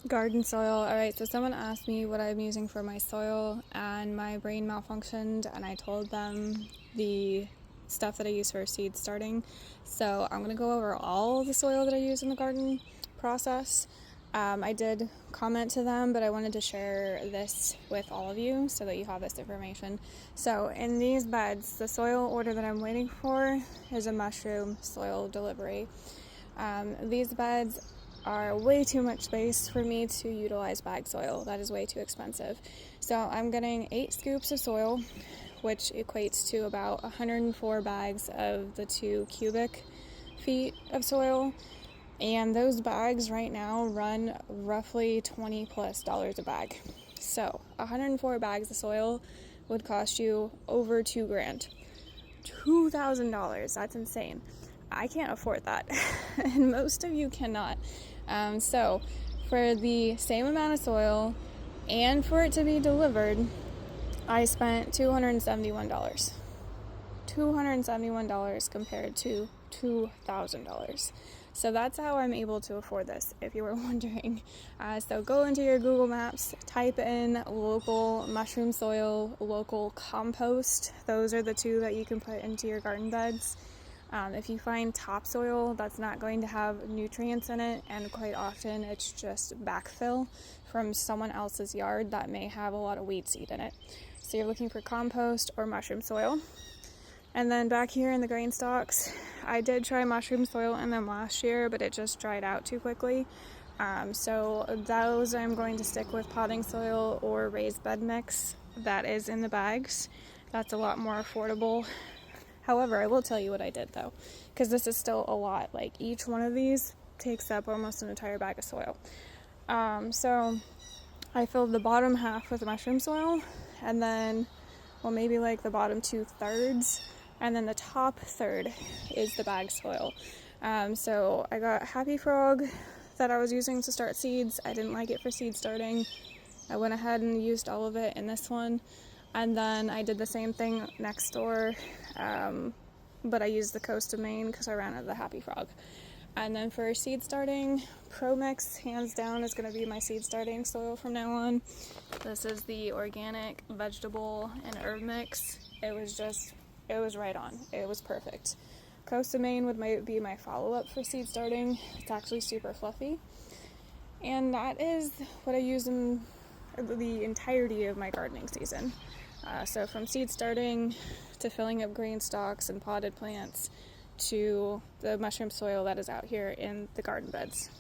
Garden soil. Alright, so someone asked me what I'm using for my soil, and my brain malfunctioned, and I told them the stuff that I use for seed starting. So I'm going to go over all the soil that I use in the garden process. I did comment to them, but I wanted to share this with all of you so that you have this information. So in these beds, the soil order that I'm waiting for is a mushroom soil delivery. These beds are way too much space for me to utilize bag soil. That is way too expensive. So I'm getting 8 scoops of soil, which equates to about 104 bags of the 2 cubic feet of soil. And those bags right now run roughly $20+ a bag. So 104 bags of soil would cost you over $2,000. $2,000, that's insane. I can't afford that, and most of you cannot. So for the same amount of soil and for it to be delivered, I spent $271. $271 compared to $2,000. So that's how I'm able to afford this, if you were wondering. So go into your Google Maps, type in local mushroom soil, local compost. Those are the 2 that you can put into your garden beds. If you find topsoil, that's not going to have nutrients in it, and quite often it's just backfill from someone else's yard that may have a lot of weed seed in it. So you're looking for compost or mushroom soil. And then back here in the grain stalks, I did try mushroom soil in them last year, but it just dried out too quickly. So those I'm going to stick with potting soil or raised bed mix that is in the bags. That's a lot more affordable. However, I will tell you what I did though, because this is still a lot. Like each one of these takes up almost an entire bag of soil. So I filled the bottom half with mushroom soil, and then, well, maybe like the bottom 2/3, and then the top third is the bag soil. So I got Happy Frog that I was using to start seeds. I didn't like it for seed starting. I went ahead and used all of it in this one. And then I did the same thing next door, but I used the Coast of Maine because I ran out of the Happy Frog. And then for seed starting, Pro Mix, hands down, is going to be my seed starting soil from now on. This is the organic vegetable and herb mix. It was right on. It was perfect. Coast of Maine would be my follow-up for seed starting. It's actually super fluffy. And that is what I use in the entirety of my gardening season. So from seed starting to filling up grain stalks and potted plants to the mushroom soil that is out here in the garden beds.